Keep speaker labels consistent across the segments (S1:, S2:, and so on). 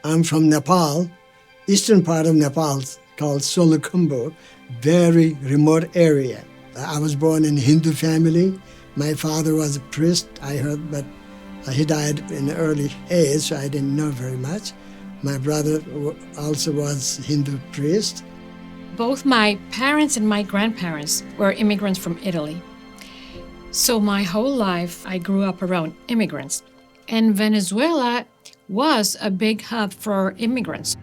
S1: I'm from Nepal, eastern part of Nepal called Solukhumbu, very remote area. I was born in a Hindu family. My father was a priest, I heard, but he died in early age, so I didn't know very much. My brother also was Hindu priest.
S2: Both my parents and my grandparents were immigrants from Italy. So my whole life, I grew up around immigrants. And Venezuela was a big hub for immigrants.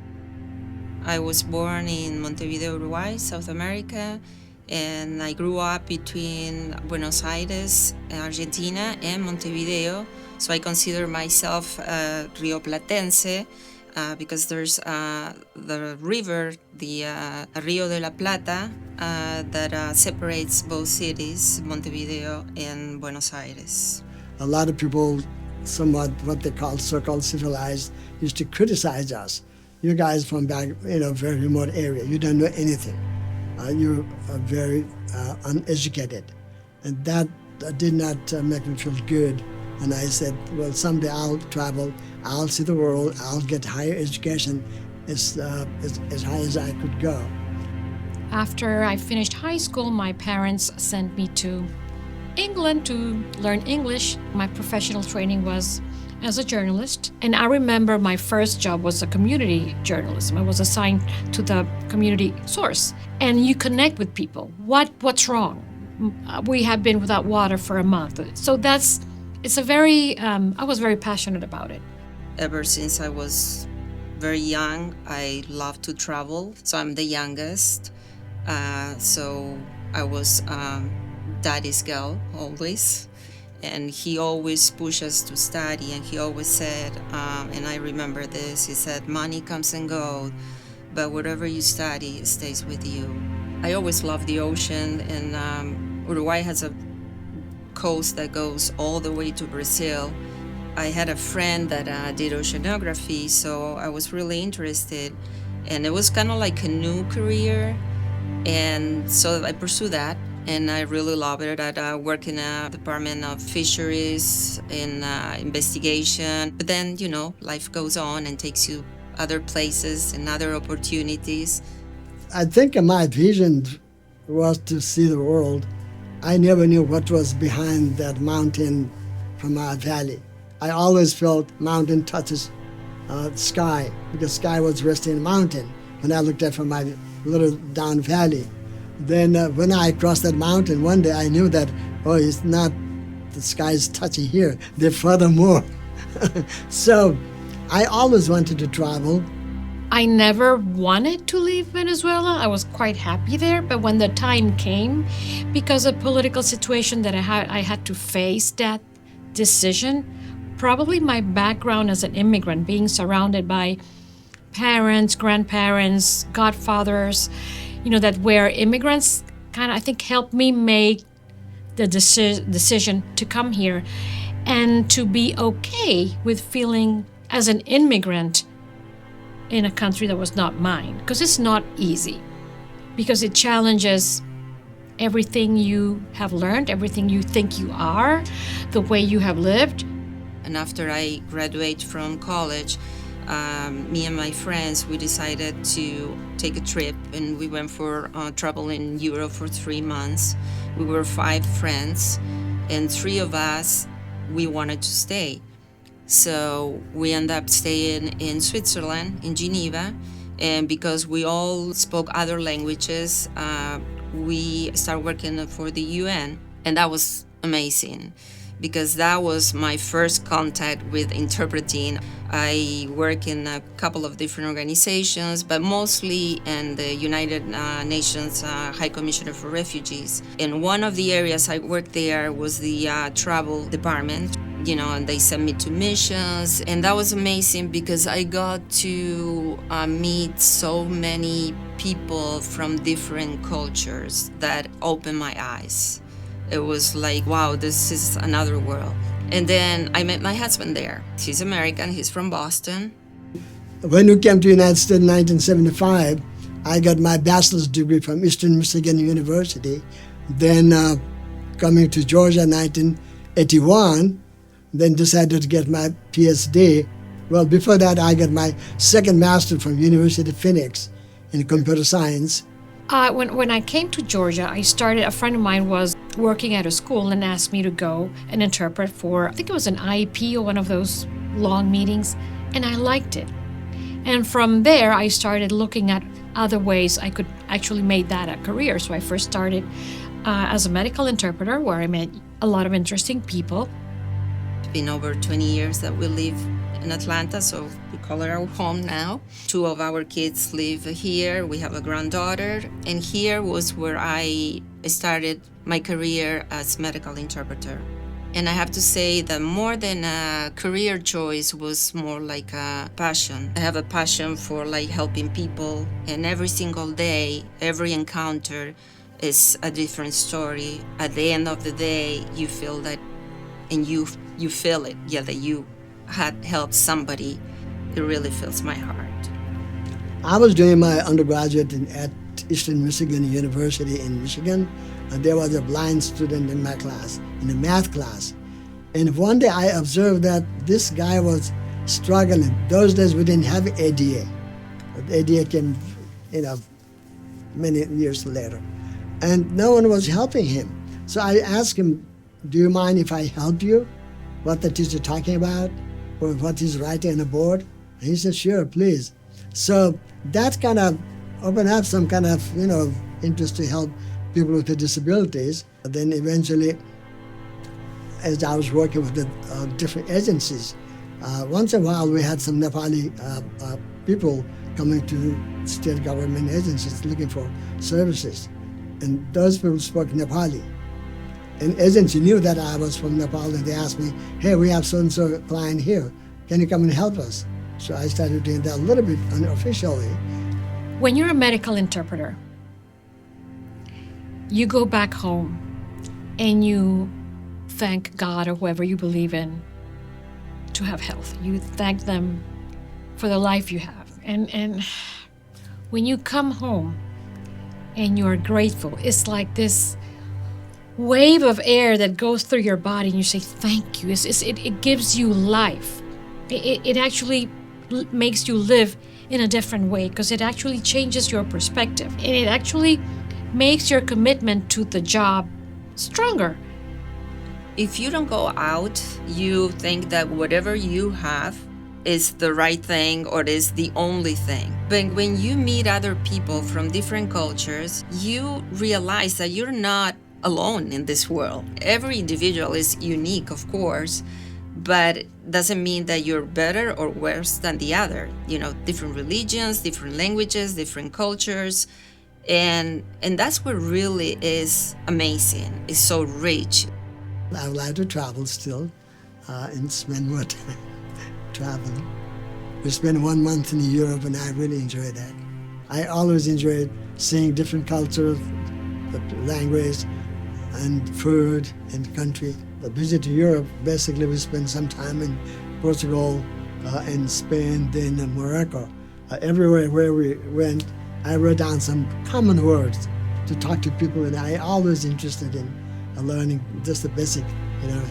S3: I was born in Montevideo, Uruguay, South America, and I grew up between Buenos Aires, Argentina, and Montevideo. So I consider myself Rio Platense because there's the river, the Rio de la Plata, that separates both cities, Montevideo and Buenos Aires.
S1: A lot of people, somewhat what they call so-called civilized, used to criticize us. You guys from back, very remote area, you don't know anything. You are very uneducated. And that did not make me feel good. And I said, well, someday I'll travel, I'll see the world, I'll get higher education as high as I could go.
S2: After I finished high school, my parents sent me to England to learn English. My professional training was as a journalist. And I remember my first job was a community journalism. I was assigned to the community source. And you connect with people. What's wrong? We have been without water for a month. So I was very passionate about it.
S3: Ever since I was very young, I love to travel. So I'm the youngest. So I was daddy's girl always. And he always pushed us to study, and he always said, and I remember this, he said, money comes and goes, but whatever you study stays with you. I always loved the ocean, and Uruguay has a coast that goes all the way to Brazil. I had a friend that did oceanography, so I was really interested, and it was kind of like a new career, and so I pursued that. And I really love it. I work in a department of fisheries in investigation. But then, life goes on and takes you other places and other opportunities.
S1: I think my vision was to see the world. I never knew what was behind that mountain from our valley. I always felt mountain touches sky, because sky was resting in the mountain when I looked at from my little down valley. Then when I crossed that mountain, one day I knew that, it's not the sky is touching here, they're furthermore. So I always wanted to travel.
S2: I never wanted to leave Venezuela. I was quite happy there, but when the time came, because of political situation that I had to face that decision, probably my background as an immigrant, being surrounded by parents, grandparents, godfathers, that were immigrants, kind of, I think, helped me make the decision to come here and to be okay with feeling as an immigrant in a country that was not mine. Because it's not easy, because it challenges everything you have learned, everything you think you are, the way you have lived.
S3: And after I graduated from college, me and my friends, we decided to take a trip, and we went for travel in Europe for 3 months. We were 5 friends, and 3 of us, we wanted to stay. So we ended up staying in Switzerland, in Geneva, and because we all spoke other languages, we started working for the UN, and that was amazing, because that was my first contact with interpreting. I work in a couple of different organizations, but mostly in the United Nations High Commissioner for Refugees. And one of the areas I worked there was the travel department, and they sent me to missions. And that was amazing because I got to meet so many people from different cultures that opened my eyes. It was like, wow, this is another world. And then I met my husband there. He's American, he's from Boston.
S1: When we came to the United States in 1975, I got my bachelor's degree from Eastern Michigan University. Then coming to Georgia in 1981, then decided to get my PhD Well, before that, I got my second master from University of Phoenix in computer science.
S2: When I came to Georgia, a friend of mine was working at a school and asked me to go and interpret for, I think it was an IEP or one of those long meetings, and I liked it. And from there, I started looking at other ways I could actually make that a career. So I first started as a medical interpreter, where I met a lot of interesting people.
S3: It's been over 20 years that we live in Atlanta, so we call it our home now. 2 of our kids live here. We have a granddaughter, and here was where I started my career as medical interpreter. And I have to say that more than a career choice was more like a passion. I have a passion for like helping people, and every single day, every encounter is a different story. At the end of the day, you feel that, and you feel it, yeah, that you had helped somebody. It really fills my heart.
S1: I was doing my undergraduate at Eastern Michigan University in Michigan, and there was a blind student in my class, in the math class. And one day I observed that this guy was struggling. Those days we didn't have ADA. ADA came, many years later. And no one was helping him. So I asked him, do you mind if I help you? What the teacher talking about? Or what he's writing on the board? And he said, sure, please. So that kind of opened up some kind of, interest to help people with disabilities. But then eventually, as I was working with the different agencies, once in a while we had some Nepali people coming to state government agencies looking for services. And those people spoke Nepali. And agency knew that I was from Nepal, and they asked me, hey, we have so-and-so client here. Can you come and help us? So I started doing that a little bit unofficially.
S2: When you're a medical interpreter, you go back home and you thank God or whoever you believe in to have health. You thank them for the life you have. And when you come home and you're grateful, it's like this wave of air that goes through your body, and you say thank you. It gives you life. It actually makes you live in a different way, because it actually changes your perspective, and it actually makes your commitment to the job stronger.
S3: If you don't go out, you think that whatever you have is the right thing or is the only thing. But when you meet other people from different cultures, you realize that you're not alone in this world. Every individual is unique, of course, but doesn't mean that you're better or worse than the other. Different religions, different languages, different cultures. And that's what really is amazing. It's so rich.
S1: I would like to travel still and spend more time traveling. We spent 1 month in Europe, and I really enjoyed that. I always enjoyed seeing different cultures, the language, and food and country. The visit to Europe, basically we spent some time in Portugal and Spain, then Morocco. Everywhere where we went, I wrote down some common words to talk to people, and I always interested in learning just the basic,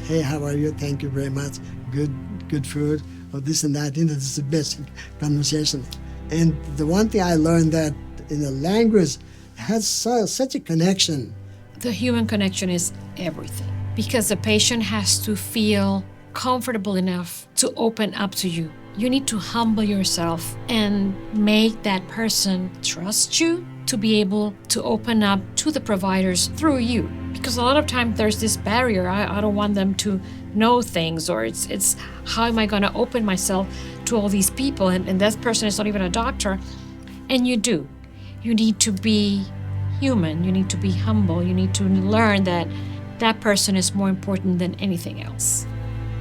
S1: hey, how are you? Thank you very much. Good food, or this and that. This is the basic conversation. And the one thing I learned that in the language has such a connection.
S2: The human connection is everything, because the patient has to feel comfortable enough to open up to you. You need to humble yourself and make that person trust you to be able to open up to the providers through you. Because a lot of times there's this barrier. I don't want them to know things, or it's how am I going to open myself to all these people, and that person is not even a doctor. And you do. You need to be human. You need to be humble. You need to learn that that person is more important than anything else.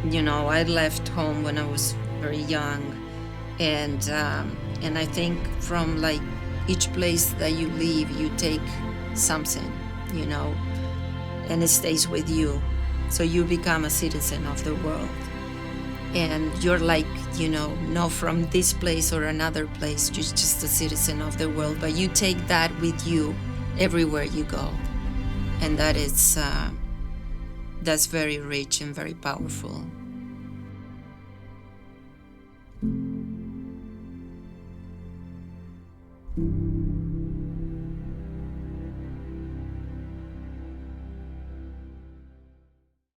S3: I left home when I was very young, and I think from like each place that you leave, you take something, and it stays with you. So you become a citizen of the world, and you're like, not from this place or another place, you're just a citizen of the world, but you take that with you everywhere you go, and that is that's very rich and very powerful.
S1: you.